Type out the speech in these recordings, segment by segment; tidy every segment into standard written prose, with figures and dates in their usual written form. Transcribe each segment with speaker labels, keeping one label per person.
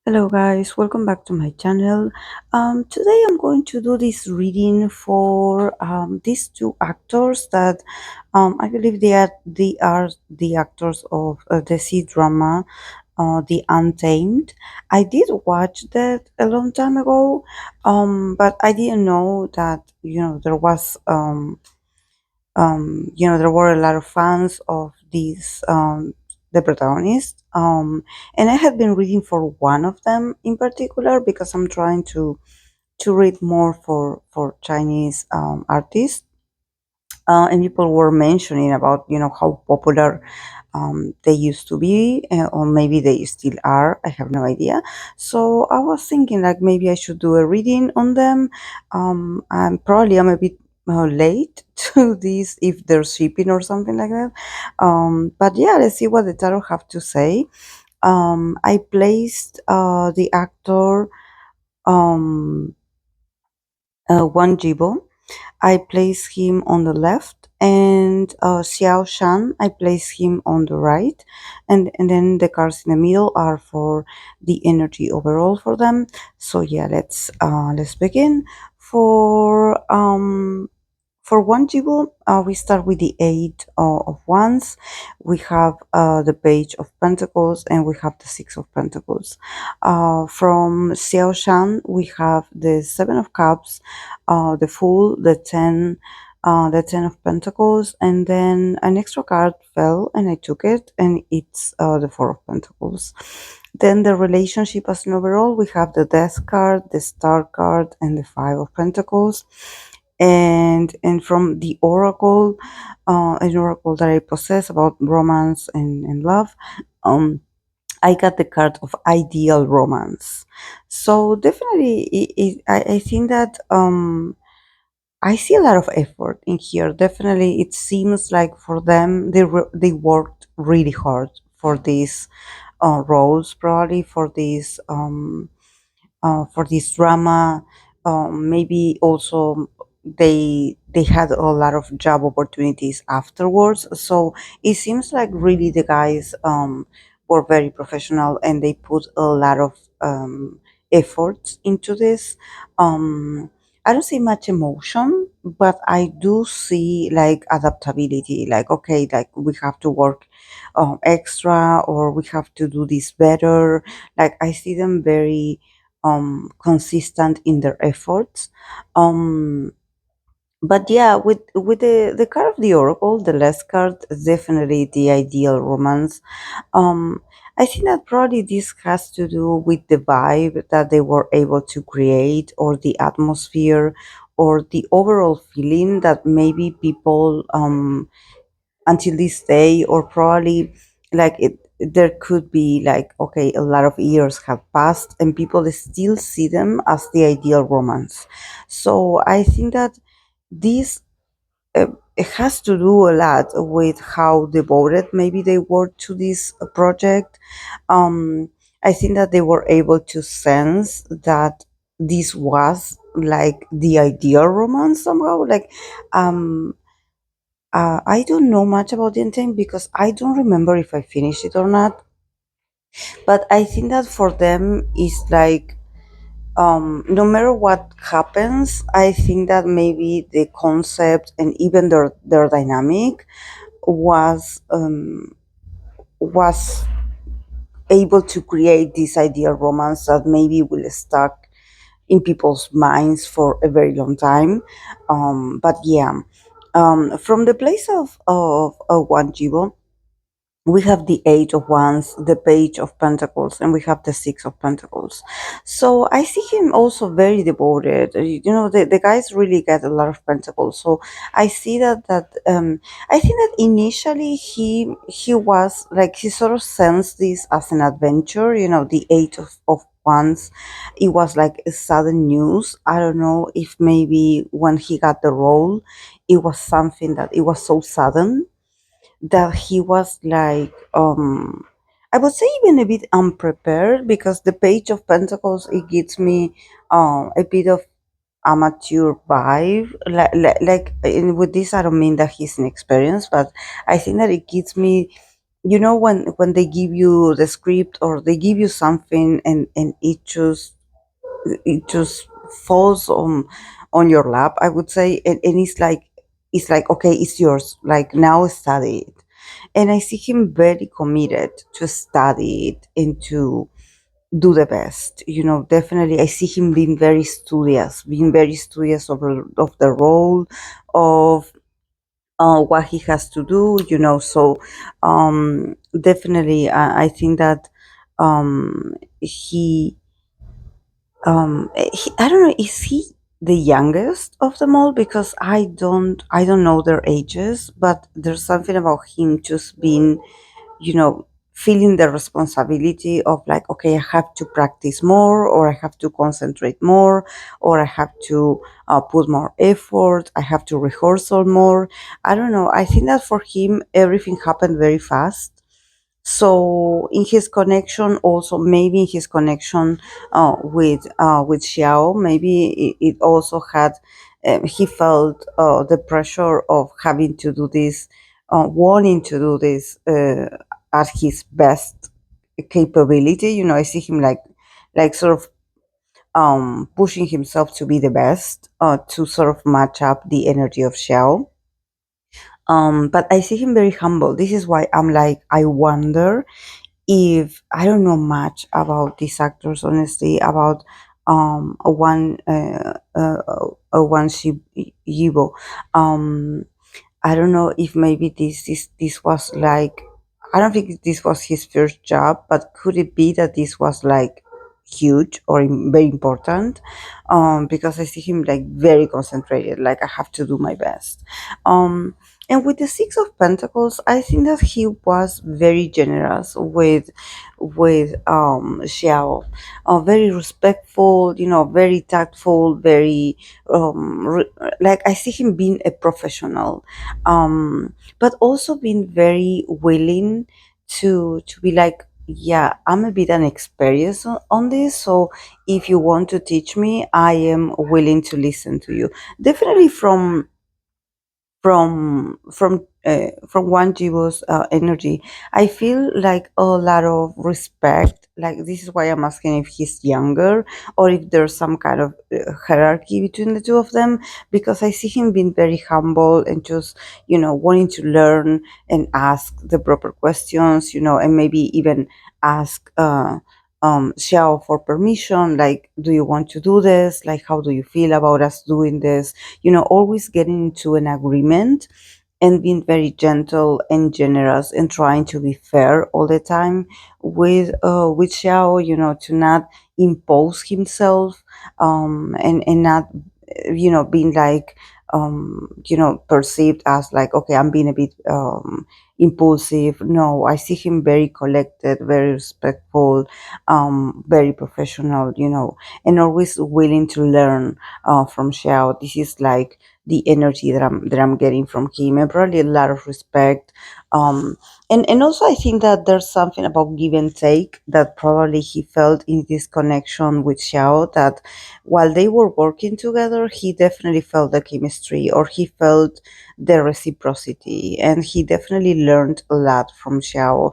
Speaker 1: Hello guys, welcome back to my channel. Today I'm going to do this reading for these two actors that I believe they are the actors of the C drama, The Untamed. I did watch that a long time ago, but I didn't know that there was there were a lot of fans of these the protagonist, and I had been reading for one of them in particular because I'm trying to read more for Chinese artists, and people were mentioning about how popular they used to be, or maybe they still are. I have no idea. So I was thinking like maybe I should do a reading on them. I'm a bit late to this if they're shipping or something like that. But yeah, let's see what the tarot have to say. I placed the actor um, Wang Yibo. I place him on the left, and Xiao Shan, I place him on the right, and then the cards in the middle are for the energy overall for them. So yeah, let's begin. For one jewel, we start with the Eight of Wands. We have the Page of Pentacles, and we have the Six of Pentacles. From Xiao Shan, we have the Seven of Cups, the Fool, the Ten of Pentacles, and then an extra card fell, and I took it, and it's the Four of Pentacles. Then the relationship as an overall, we have the Death card, the Star card, and the Five of Pentacles. And from the oracle, an oracle that I possess about romance and love, I got the card of ideal romance. So definitely, I think that I see a lot of effort in here. Definitely, it seems like for them they worked really hard for these roles, probably for this drama. Maybe also they had a lot of job opportunities afterwards. So it seems like really the guys were very professional and they put a lot of efforts into this. I don't see much emotion, but I do see like adaptability. Like okay, like we have to work extra, or we have to do this better. Like I see them very consistent in their efforts. um but yeah, with the card of the oracle, the last card is definitely the ideal romance. I think that probably this has to do with the vibe that they were able to create, or the atmosphere, or the overall feeling that maybe people until this day, or probably like there could be like okay, a lot of years have passed and people still see them as the ideal romance. So I think that this it has to do a lot with how devoted maybe they were to this project. I think that they were able to sense that this was like the ideal romance somehow. Like I don't know much about the Untamed because I don't remember if I finished it or not. But I think that for them it's like no matter what happens, I think that maybe the concept and even their dynamic was able to create this ideal romance that maybe will stuck in people's minds for a very long time. But yeah, from the place of Wanjibo, we have the Eight of Wands, the Page of Pentacles, and we have the Six of Pentacles. So I see him also very devoted. The guys really get a lot of pentacles. So I see that I think that initially he was like he sort of sensed this as an adventure. The Eight of Wands, it was like a sudden news. I don't know if maybe when he got the role, it was something that it was so sudden that he was like I would say even a bit unprepared, because the Page of Pentacles, it gives me a bit of amateur vibe. With this I don't mean that he's inexperienced, but I think that it gives me you know, when they give you the script or they give you something, and it just falls on your lap, I would say, and it's like, okay, it's yours, like, now study it. And I see him very committed to study it and to do the best. Definitely I see him being very studious of the role, of what he has to do. So definitely I think that he I don't know, is he the youngest of them all? Because I don't know their ages, but there's something about him just being, you know feeling the responsibility of, like, okay, I have to practice more, or I have to concentrate more, or I have to put more effort, I have to rehearsal more. I don't know, I think that for him everything happened very fast. So in his connection, also maybe in his connection with Xiao, maybe it also had, he felt the pressure of having to do this, wanting to do this at his best capability. I see him like sort of pushing himself to be the best, to sort of match up the energy of Xiao. But I see him very humble. This is why I'm like, I wonder if, I don't know much about these actors, honestly, about one Yibo. Um, I don't know if maybe this was like, I don't think this was his first job, but could it be that this was like huge or very important? Because I see him like very concentrated, like, I have to do my best. Um, and with the Six of Pentacles, I think that he was very generous with Xiao, very respectful, very tactful, very like, I see him being a professional, but also being very willing to be like, yeah, I'm a bit inexperienced on this, so if you want to teach me, I am willing to listen to you. Definitely from Wang Jibo's energy, I feel like a lot of respect. Like, this is why I'm asking if he's younger, or if there's some kind of hierarchy between the two of them. Because I see him being very humble and just, wanting to learn and ask the proper questions, and maybe even ask Xiao for permission. Like, do you want to do this? Like, how do you feel about us doing this? Always getting into an agreement, and being very gentle and generous, and trying to be fair all the time with Xiao, to not impose himself, and not, being like, perceived as like, okay, I'm being a bit impulsive. No, I see him very collected, very respectful, very professional, and always willing to learn from Xiao. This is like the energy that I'm getting from him, and probably a lot of respect. Um, and also I think that there's something about give and take that probably he felt in this connection with Xiao, that while they were working together, he definitely felt the chemistry, or he felt the reciprocity, and he definitely learned a lot from Xiao,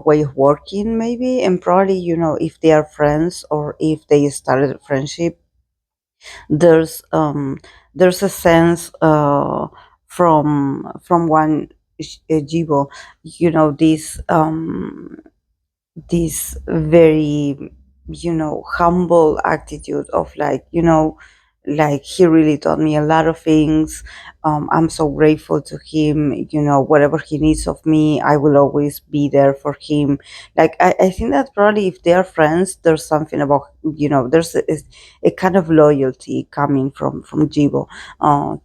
Speaker 1: way of working, maybe. And probably, if they are friends, or if they started a friendship, there's um there's a sense from one Jibo, this this very, humble attitude of, like, like, he really taught me a lot of things. I'm so grateful to him. Whatever he needs of me, I will always be there for him. Like, I think that probably if they are friends, there's something about, there's a kind of loyalty coming from Jibo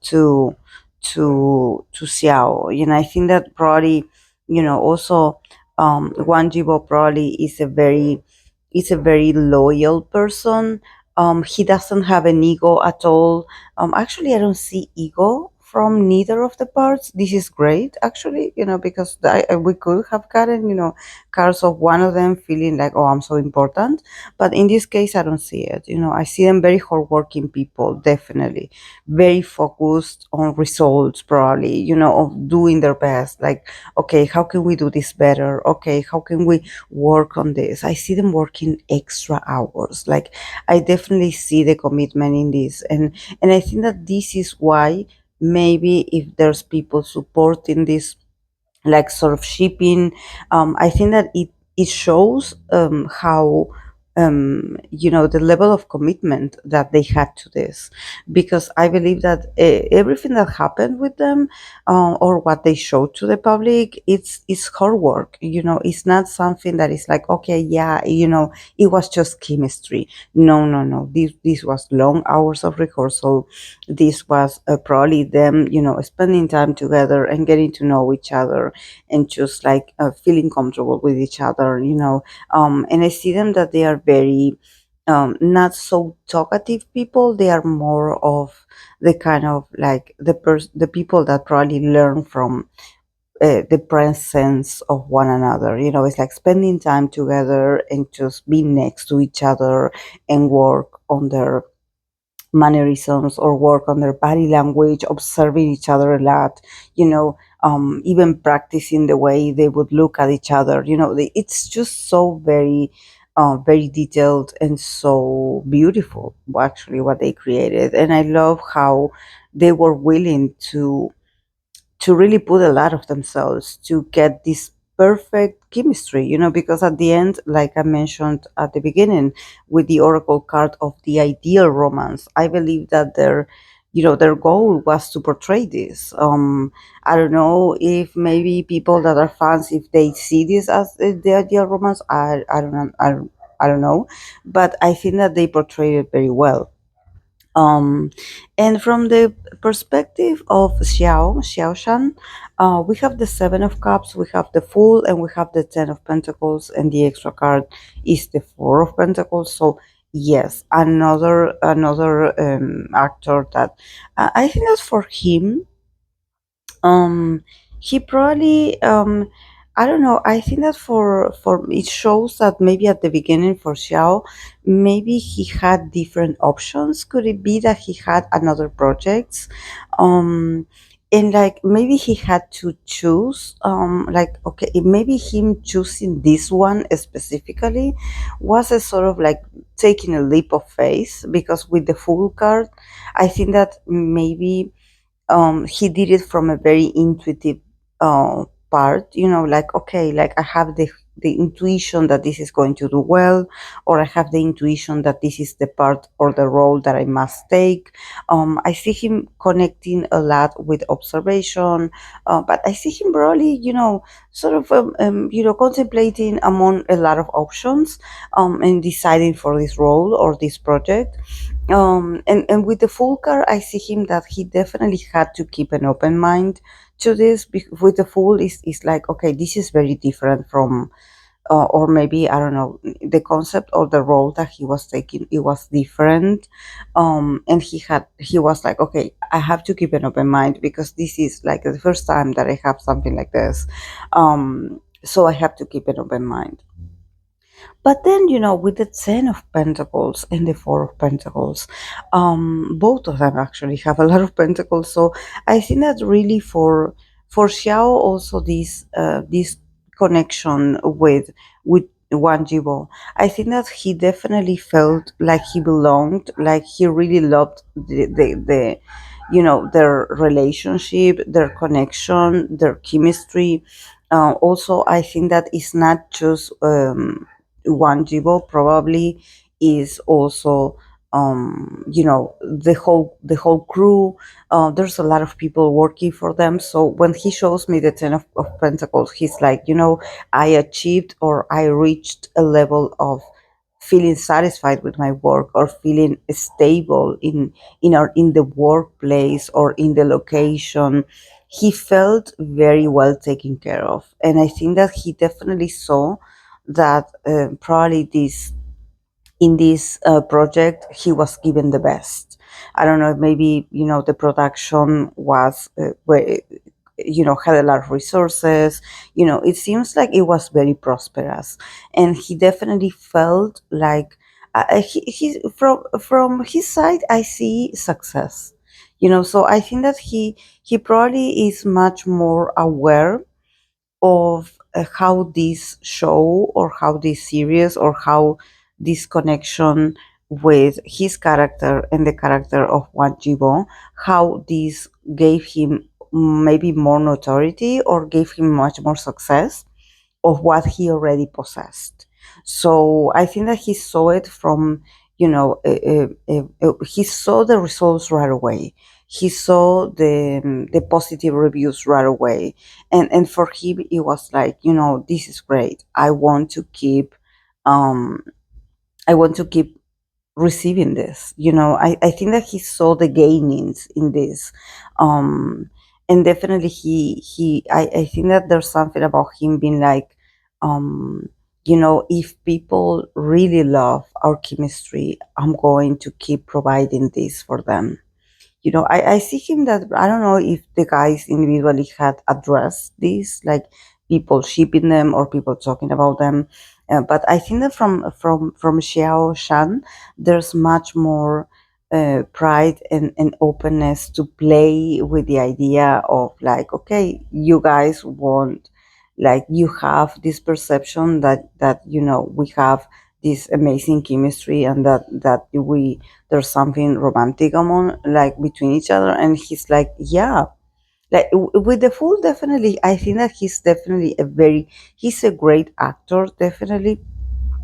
Speaker 1: to Xiao. I think that probably, also, Wang Jibo probably is a very loyal person. He doesn't have an ego at all. Actually, I don't see ego from neither of the parts, this is great actually, because we could have gotten, cards of one of them feeling like, oh, I'm so important. But in this case, I don't see it. I see them very hardworking people, definitely very focused on results, probably, of doing their best. Like, okay, how can we do this better? Okay, how can we work on this? I see them working extra hours. Like, I definitely see the commitment in this, and I think that this is why maybe if there's people supporting this, like sort of shipping, I think that it shows how the level of commitment that they had to this, because I believe that everything that happened with them, or what they showed to the public, it's hard work. It's not something that is like, okay, yeah, it was just chemistry. No, no, no, this was long hours of rehearsal. This was probably them, spending time together and getting to know each other, and just like feeling comfortable with each other, and I see them that they are very not so talkative people. They are more of the kind of like the people that probably learn from the presence of one another. It's like spending time together and just being next to each other and work on their mannerisms or work on their body language, observing each other a lot, even practicing the way they would look at each other. It's just so very, very detailed and so beautiful, actually, what they created. And I love how they were willing to really put a lot of themselves to get this perfect chemistry, because at the end, like I mentioned at the beginning, with the oracle card of the ideal romance, I believe that their goal was to portray this. I don't know if maybe people that are fans, if they see this as the ideal romance, I don't know. I don't know, but I think that they portrayed it very well. um, and from the perspective of Xiao Shan, we have the Seven of Cups, we have the Fool, and we have the Ten of Pentacles, and the extra card is the Four of Pentacles. So yes, another actor that I think that for him, um he probably, I don't know, I think that for it shows that maybe at the beginning for Xiao, maybe he had different options. Could it be that he had another projects, um and like maybe he had to choose, like, okay, maybe him choosing this one specifically was a sort of like taking a leap of faith, because with the Fool card, I think that maybe he did it from a very intuitive part, like, okay, like I have the intuition that this is going to do well, or I have the intuition that this is the part or the role that I must take. I see him connecting a lot with observation, but I see him probably, sort of, contemplating among a lot of options, and deciding for this role or this project. And with the Full car, I see him that he definitely had to keep an open mind to this. With the Fool, is like, okay, this is very different from, or maybe, I don't know, the concept or the role that he was taking, it was different. And he was like, okay, I have to keep an open mind, because this is like the first time that I have something like this. So I have to keep an open mind. But then, with the Ten of Pentacles and the Four of Pentacles, both of them actually have a lot of pentacles. So I think that really for Xiao also, this connection with Wang Yibo, I think that he definitely felt like he belonged, like he really loved their relationship, their connection, their chemistry. Also, I think that it's not just One Jibo, probably is also, the whole crew. There's a lot of people working for them. So when he shows me the Ten of Pentacles, he's like, I achieved, or I reached a level of feeling satisfied with my work, or feeling stable in the workplace or in the location. He felt very well taken care of, and I think that he definitely saw that, probably this in this project he was given the best. I don't know, maybe the production was had a lot of resources. It seems like it was very prosperous, and he definitely felt like he from his side I see success. So I think that he probably is much more aware of how this show or how this series or how this connection with his character and the character of Wang Jibo, how this gave him maybe more notoriety or gave him much more success of what he already possessed. So I think that he saw it from, he saw the results right away. He saw the positive reviews right away, and for him it was like, this is great. Um, I want to keep receiving this. I think that he saw the gainings in this. um and definitely I think that there's something about him being like, um if people really love our chemistry, I'm going to keep providing this for them. I see him that I don't know if the guys individually had addressed this, like people shipping them or people talking about them. But I think that from Xiao Shan, there's much more pride and openness to play with the idea of like, okay, you guys want, like, you have this perception that we have this amazing chemistry, and that we there's something romantic among, like, between each other. And he's like, yeah, like with the fool, definitely I think that he's a great actor, definitely.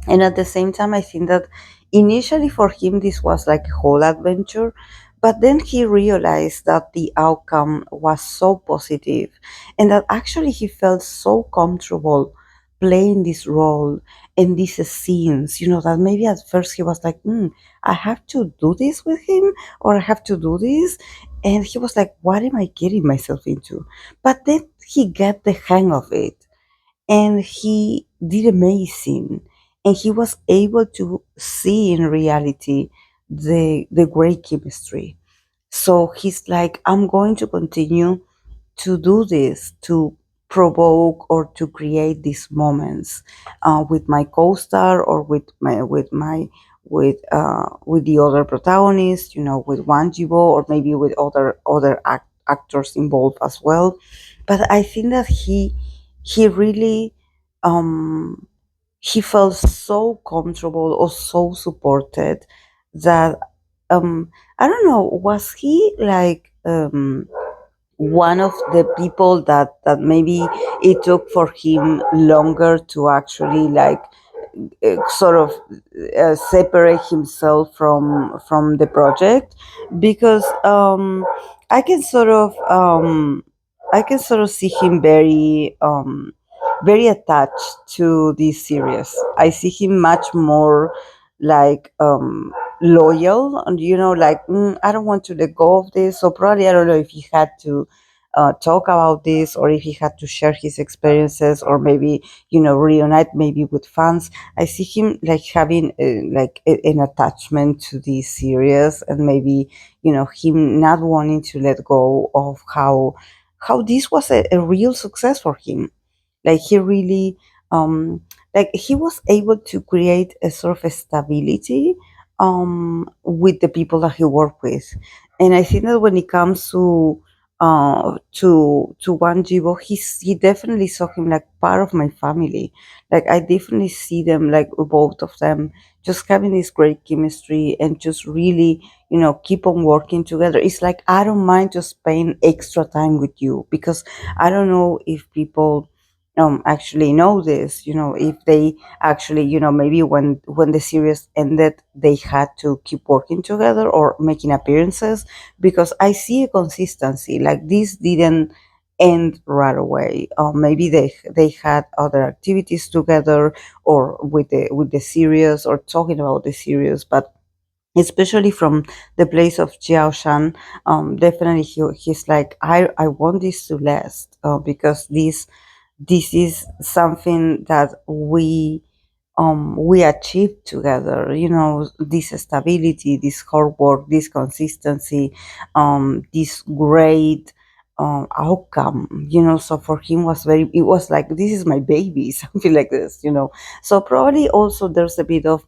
Speaker 1: And at the same time, I think that initially for him this was like a whole adventure, but then he realized that the outcome was so positive, and that actually he felt so comfortable playing this role and these scenes, that maybe at first he was like, I have to do this with him, or I have to do this. And he was like, what am I getting myself into? But then he got the hang of it, and he did amazing, and he was able to see in reality the great chemistry. So he's like, I'm going to continue to do this, to provoke or to create these moments with my co-star, or with the other protagonists, with Wang Jibo, or maybe with other actors involved as well. But I think that he really, um he felt so comfortable or so supported that, I don't know, was he like, one of the people that maybe it took for him longer to actually, like, sort of separate himself from the project? Because I can sort of I can sort of see him very attached to this series. I see him much more like, loyal, and like, I don't want to let go of this. So probably I don't know if he had to talk about this, or if he had to share his experiences, or maybe reunite maybe with fans. I see him like having like an attachment to this series, and maybe him not wanting to let go of how this was a real success for him. Like he really, like he was able to create a sort of a stability with the people that he worked with. And I think that when it comes to Wan Jibo, he definitely saw him like part of my family. Like I definitely see them, like both of them, just having this great chemistry, and just really, keep on working together. It's like, I don't mind just spending extra time with you, because I don't know if people actually know this, if they actually, maybe when the series ended, they had to keep working together or making appearances, because I see a consistency. Like this didn't end right away. Maybe they had other activities together, or with the series, or talking about the series. But especially from the place of Jiao Shan, definitely he's like, I want this to last, because this is something that we we achieved together. You know, this stability, this hard work, this consistency, this great outcome. You know, so for him was very. It was like this is my baby, something like this. You know, so probably also there's a bit of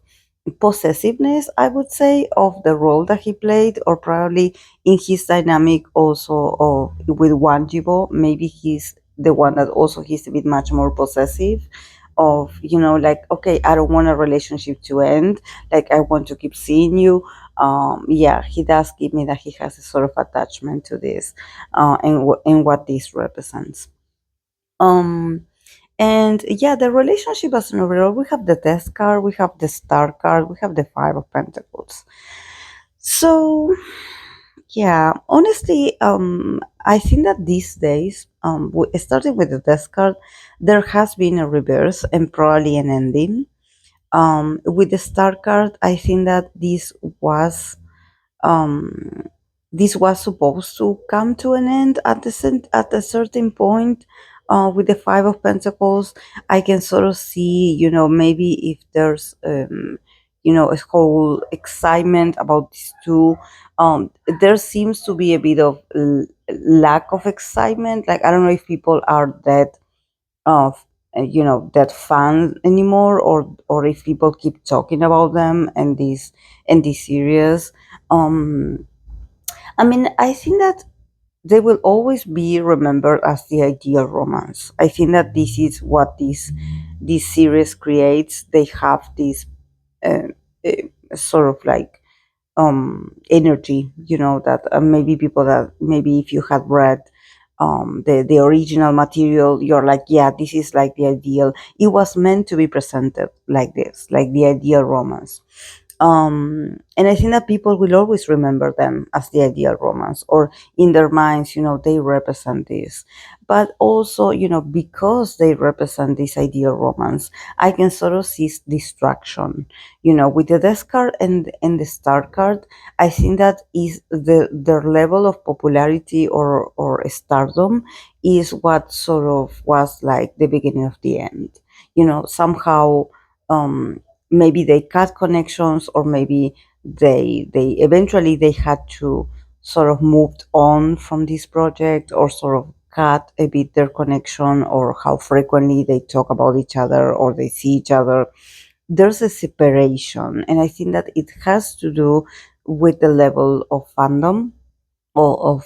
Speaker 1: possessiveness, I would say, of the role that he played, or probably in his dynamic also of with Wang Jibo, maybe he's the one that also he's a bit much more possessive of, you know, like, okay, I don't want a relationship to end, like I want to keep seeing you. Yeah, he does give me that he has a sort of attachment to this, and what this represents. um and yeah, the relationship as an overall, we have the death card, we have the star card, we have the five of pentacles. So yeah, honestly, I think that these days, starting with the death card, there has been a reverse and probably an ending. With the star card, I think that was um, this was supposed to come to an end at at a certain point. With the five of pentacles, I can sort of see, you know, maybe if there's you know, a whole excitement about these two. There seems to be a bit of lack of excitement. Like, I don't know if people are that of you know, that fun anymore, or if people keep talking about them and this series. um I mean, I think that they will always be remembered as the ideal romance. I think that this is what this series creates. They have this uh, sort of like energy, you know, that maybe people that maybe if you had read the original material, you're like, yeah, this is like the ideal. It was meant to be presented like this, like the ideal romance. And I think that people will always remember them as the ideal romance, or in their minds, you know, they represent this. But also, you know, because they represent this ideal romance, I can sort of see distraction. You know, with the death card and the star card, I think that is their level of popularity or stardom is what sort of was like the beginning of the end. You know, somehow, um, maybe they cut connections, or maybe they eventually they had to sort of moved on from this project, or sort of cut a bit their connection, or how frequently they talk about each other or they see each other. There's a separation, and I think that it has to do with the level of fandom, or of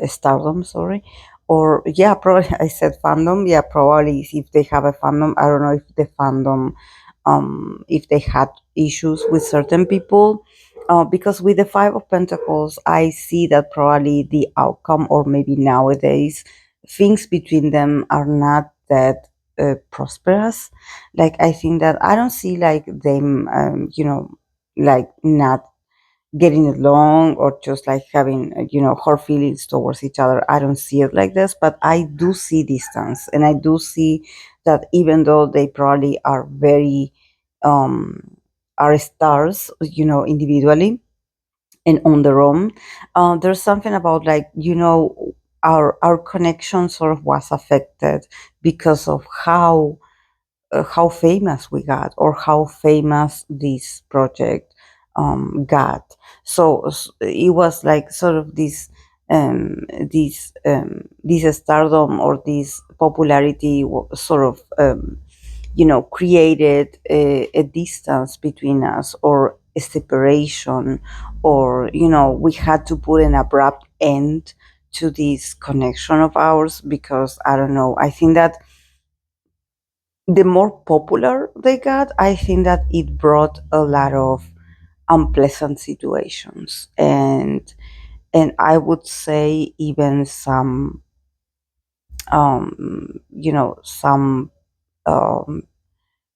Speaker 1: stardom, sorry. Or yeah, probably I said fandom. Yeah, probably if they have a fandom. I don't know if the fandom, if they had issues with certain people. Because with the five of pentacles, I see that probably the outcome, or maybe nowadays things between them are not that prosperous. Like, I think that I don't see like them, you know, like not getting along, or just like having, you know, hard feelings towards each other. I don't see it like this, but I do see distance, and I do see that even though they probably are very um are stars, you know, individually and on their own, there's something about, like, you know, our connection sort of was affected because of how famous we got, or how famous this project got. So it was like sort of this stardom, or this popularity sort of, you know, created a distance between us, or a separation, or, you know, we had to put an abrupt end to this connection of ours, because I don't know, I think that the more popular they got, I think that it brought a lot of unpleasant situations, and I would say even some, you know, some, um,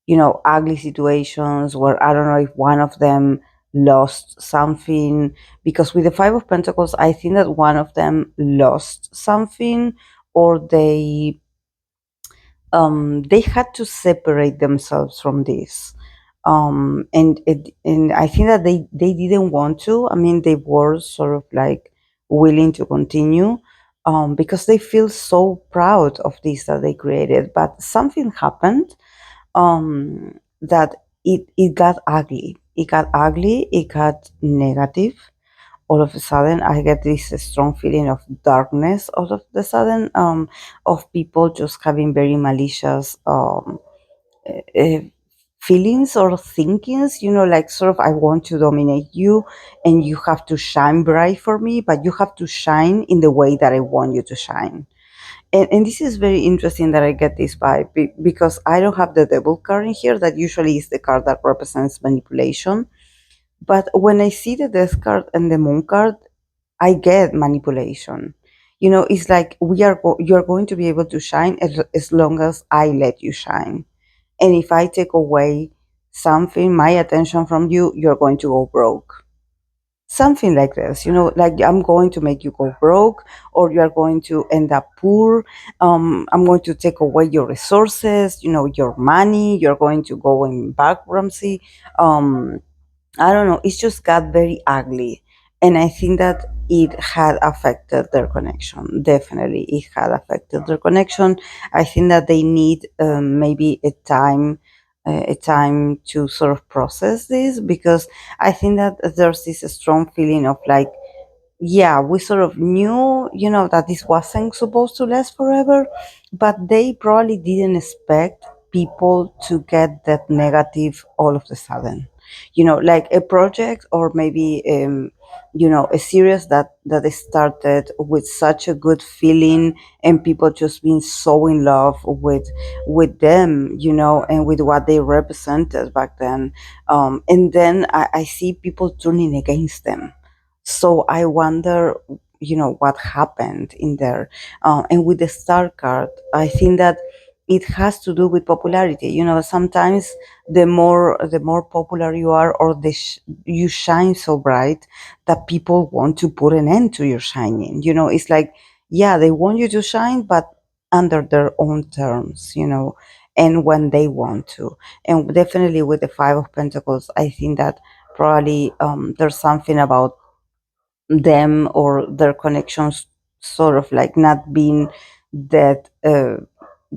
Speaker 1: you know, ugly situations where I don't know if one of them lost something. Because with the five of pentacles, I think that one of them lost something, or they had to separate themselves from this. And I think that they didn't want to. I mean, they were sort of like willing to continue, because they feel so proud of this that they created. But something happened, that it got ugly. It got ugly. It got negative. All of a sudden, I get this strong feeling of darkness. All of a sudden, of people just having very malicious uh, feelings or thinkings. Like sort of, I want to dominate you, and you have to shine bright for me, but you have to shine in the way that I want you to shine. And this is very interesting that I get this vibe because I don't have the devil card in here. That usually is the card that represents manipulation. But when I see the death card and the moon card, I get manipulation. It's like you're going to be able to shine as long as I let you shine. And if I take away something, my attention from you, you're going to go broke. Something like this, like I'm going to make you go broke, or you are going to end up poor. I'm going to take away your resources, your money. You're going to go in bankruptcy. I don't know. It just got very ugly. And I think that it had affected their connection. Definitely, it had affected their connection. I think that they need maybe a time to sort of process this, because I think that there's this strong feeling of like, yeah, we sort of knew, that this wasn't supposed to last forever, but they probably didn't expect people to get that negative all of a sudden. Like a project, or maybe a series that started with such a good feeling, and people just being so in love with them, and with what they represented back then. And then I see people turning against them. So I wonder, what happened in there. And with the star card, I think that it has to do with popularity. Sometimes the more popular you are, or you shine so bright that people want to put an end to your shining. It's like, yeah, they want you to shine, but under their own terms, and when they want to. And definitely with the Five of Pentacles, I think that probably there's something about them or their connections sort of like not being that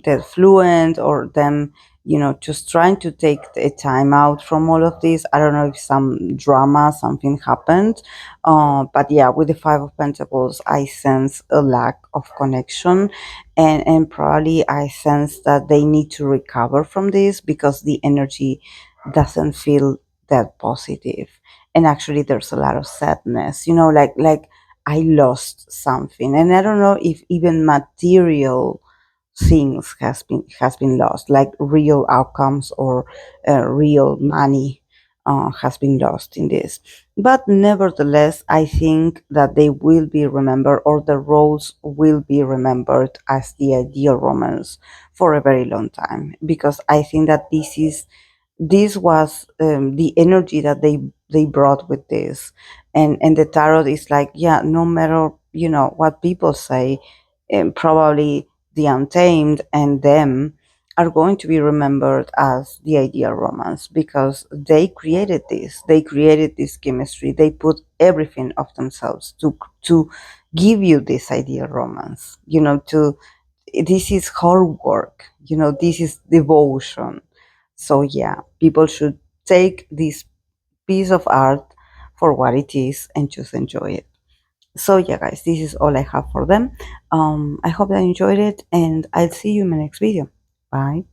Speaker 1: that fluent, or them just trying to take a time out from all of this. I don't know if some drama, something happened, but yeah, with the Five of Pentacles, I sense a lack of connection, and probably I sense that they need to recover from this, because the energy doesn't feel that positive. And actually there's a lot of sadness, like I lost something, and I don't know if even material things has been lost, like real outcomes, or real money has been lost in this. But nevertheless, I think that they will be remembered, or the roles will be remembered as the ideal romance for a very long time, because I think that this was the energy that they brought with this. And the tarot is like, yeah, no matter what people say, probably the Untamed and them are going to be remembered as the ideal romance, because they created this chemistry. They put everything of themselves to give you this ideal romance. This is hard work. This is devotion. So yeah, people should take this piece of art for what it is and just enjoy it. So yeah, guys, this is all I have for them. I hope that you enjoyed it, and I'll see you in my next video. Bye.